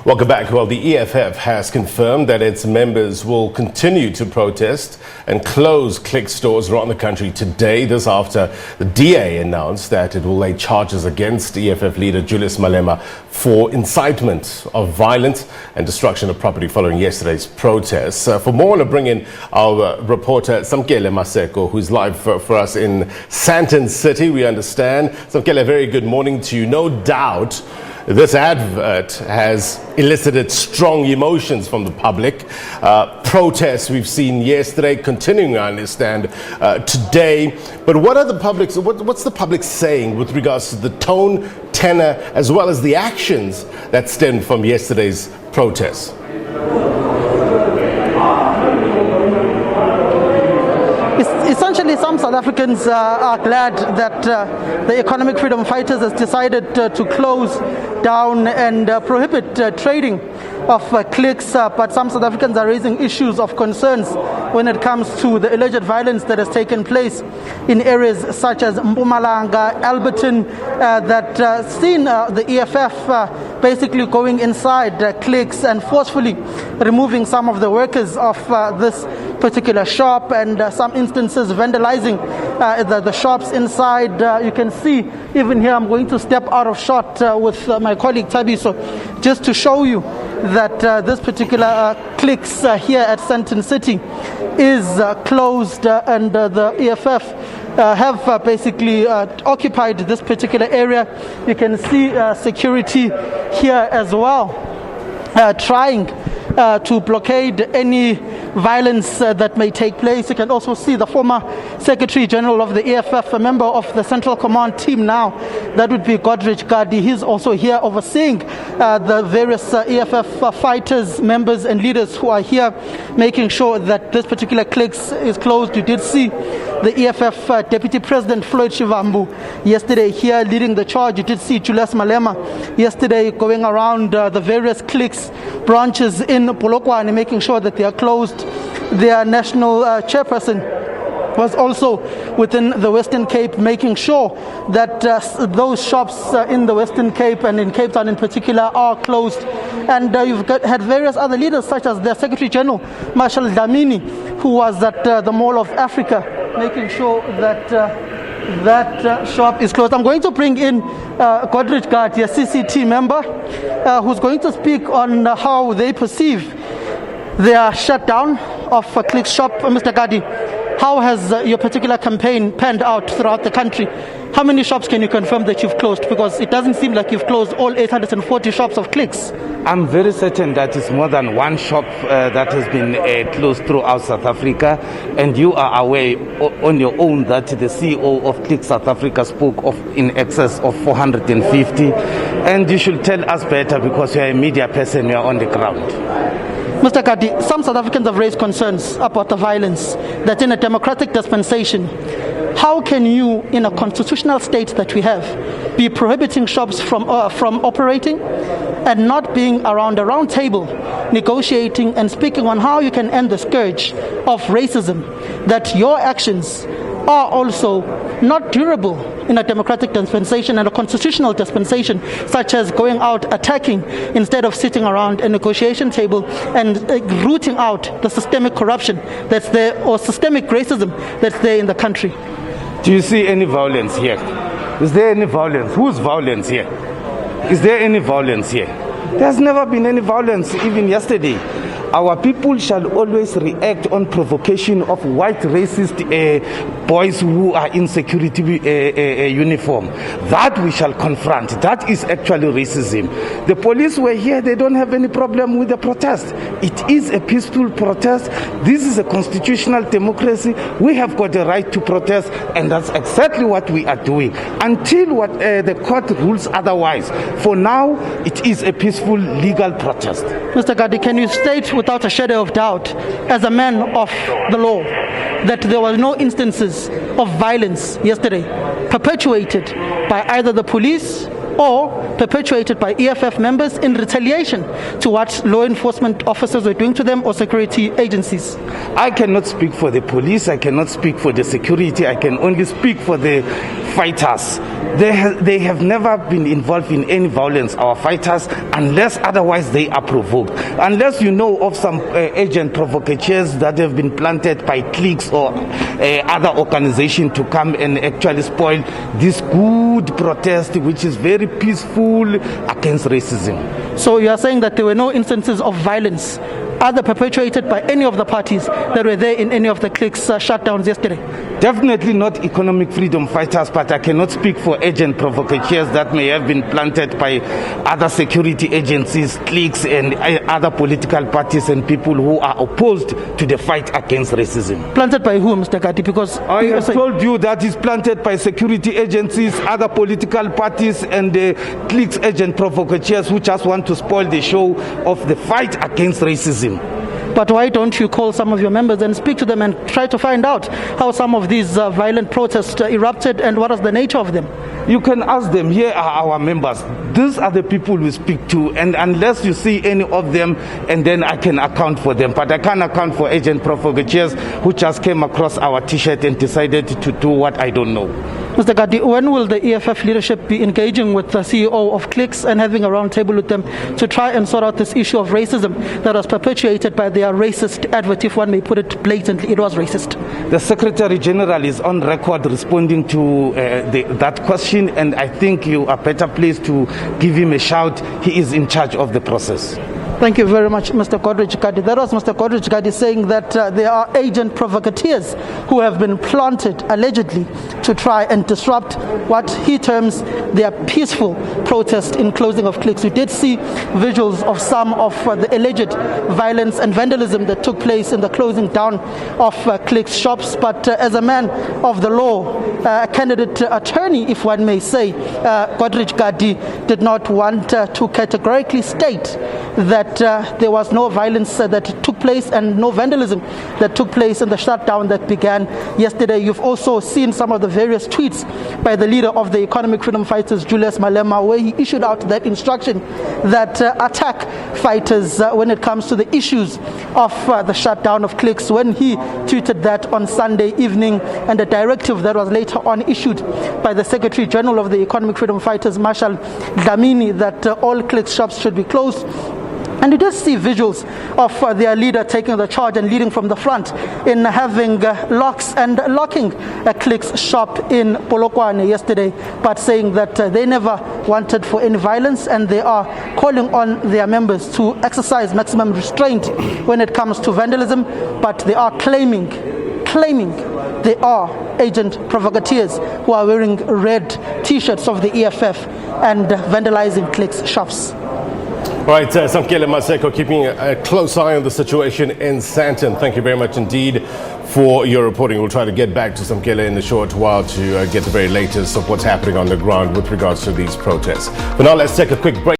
Welcome back. Well, the EFF has confirmed that its members will continue to protest and close Click stores around the country today. This after the DA announced that it will lay charges against EFF leader Julius Malema for incitement of violence and destruction of property following yesterday's protests. For more, I want to bring in our reporter Samkele Maseko, who's live for us in Sandton City, we understand. Samkele, a very good morning to you. No doubt this advert has elicited strong emotions from the public. Protests we've seen yesterday, continuing, I understand, today. But what are the public's, what's the public saying with regards to the tone, tenor, as well as the actions that stemmed from yesterday's protests? Essentially, some South Africans are glad that the economic freedom fighters has decided to close down and prohibit trading of clicks, but some South Africans are raising issues of concerns when it comes to the alleged violence that has taken place in areas such as Mpumalanga, Alberton, that seen the EFF basically going inside clicks and forcefully removing some of the workers of this particular shop, and some instances vandalizing the shops inside. You can see even here, I'm going to step out of shot with my colleague Tabiso just to show you that this particular clicks here at Sandton City is closed, and the EFF have basically occupied this particular area. You can see security here as well, trying to blockade any violence that may take place. You can also see the former Secretary General of the EFF, a member of the Central Command team now, that would be Godrich Gadi. He's also here overseeing the various EFF fighters, members and leaders who are here, making sure that this particular clicks is closed. You did see the EFF Deputy President Floyd Shivambu yesterday here leading the charge. You did see Julius Malema yesterday going around the various clicks branches in Polokwane, making sure that they are closed. Their national chairperson was also within the Western Cape, making sure that those shops in the Western Cape and in Cape Town in particular are closed. And you've had various other leaders, such as their Secretary General, Marshal Dlamini, who was at the Mall of Africa, making sure that that shop is closed. I'm going to bring in Godrich Gadi, a CCT member, who's going to speak on how they perceive their shutdown of a Click shop. Mr. Gadi, how has your particular campaign panned out throughout the country? How many shops can you confirm that you've closed? Because it doesn't seem like you've closed all 840 shops of Clicks. I'm very certain that it's more than one shop that has been closed throughout South Africa, and you are aware on your own that the CEO of Click South Africa spoke of in excess of 450, and you should tell us better because you are a media person, you are on the ground. Mr. Gadi, some South Africans have raised concerns about the violence that in a democratic dispensation, how can you, in a constitutional state that we have, be prohibiting shops from operating and not being around a round table negotiating and speaking on how you can end the scourge of racism, that your actions are also not durable in a democratic dispensation and a constitutional dispensation, such as going out attacking instead of sitting around a negotiation table and rooting out the systemic corruption that's there, or systemic racism that's there in the country? Do you see any violence here? Is there any violence? Whose violence here? Is there any violence here? There's never been any violence, even yesterday. Our people shall always react on provocation of white racist boys who are in security uniform. That we shall confront. That is actually racism. The police were here. They don't have any problem with the protest. It is a peaceful protest. This is a constitutional democracy. We have got the right to protest, and that's exactly what we are doing until the court rules otherwise. For now, it is a peaceful legal protest. Mr. Gadi, can you state without a shadow of doubt, as a man of the law, that there were no instances of violence yesterday perpetuated by either the police or perpetuated by EFF members in retaliation to what law enforcement officers were doing to them or security agencies? I cannot speak for the police, I cannot speak for the security, I can only speak for the fighters, they have never been involved in any violence, our fighters, unless otherwise they are provoked. Unless you know of some agent provocateurs that have been planted by cliques or other organizations to come and actually spoil this good protest, which is very peaceful against racism. So you are saying that there were no instances of violence either perpetuated by any of the parties that were there in any of the cliques' shutdowns yesterday? Definitely not economic freedom fighters, but I cannot speak for agent provocateurs that may have been planted by other security agencies, cliques, and other political parties and people who are opposed to the fight against racism. Planted by who, Mr. Gadi? Because I have told you that is planted by security agencies, other political parties, and the cliques agent provocateurs who just want to spoil the show of the fight against racism. But why don't you call some of your members and speak to them and try to find out how some of these violent protests erupted and what is the nature of them? You can ask them. Here are our members. These are the people we speak to, and unless you see any of them, and then I can account for them. But I can't account for agent provocateurs who just came across our T-shirt and decided to do what I don't know. Mr. Gadi, when will the EFF leadership be engaging with the CEO of cliques and having a round table with them to try and sort out this issue of racism that was perpetuated by their racist advert, if one may put it blatantly? It was racist. The Secretary General is on record responding to that question, and I think you are better placed to give him a shout. He is in charge of the process. Thank you very much, Mr. Godrich Gadi. That was Mr. Godrich Gadi saying that there are agent provocateurs who have been planted, allegedly, to try and disrupt what he terms their peaceful protest in closing of cliques. We did see visuals of some of the alleged violence and vandalism that took place in the closing down of cliques shops. But as a man of the law, a candidate attorney, if one may say, Godrich Gadi did not want to categorically state that there was no violence that took place and no vandalism that took place in the shutdown that began yesterday. You've also seen some of the various tweets by the leader of the Economic Freedom Fighters, Julius Malema, where he issued out that instruction that attack fighters when it comes to the issues of the shutdown of cliques. When he tweeted that on Sunday evening, and a directive that was later on issued by the Secretary General of the Economic Freedom Fighters, Marshal Dlamini, that all cliques shops should be closed. And you just see visuals of their leader taking the charge and leading from the front in having locks and locking a cliques shop in Polokwane yesterday, but saying that they never wanted for any violence, and they are calling on their members to exercise maximum restraint when it comes to vandalism. But they are claiming they are agent provocateurs who are wearing red T-shirts of the EFF and vandalizing cliques shops. All right, Samkele Maseko, keeping a close eye on the situation in Sandton. Thank you very much indeed for your reporting. We'll try to get back to Samkele in a short while to get the very latest of what's happening on the ground with regards to these protests. But now let's take a quick break.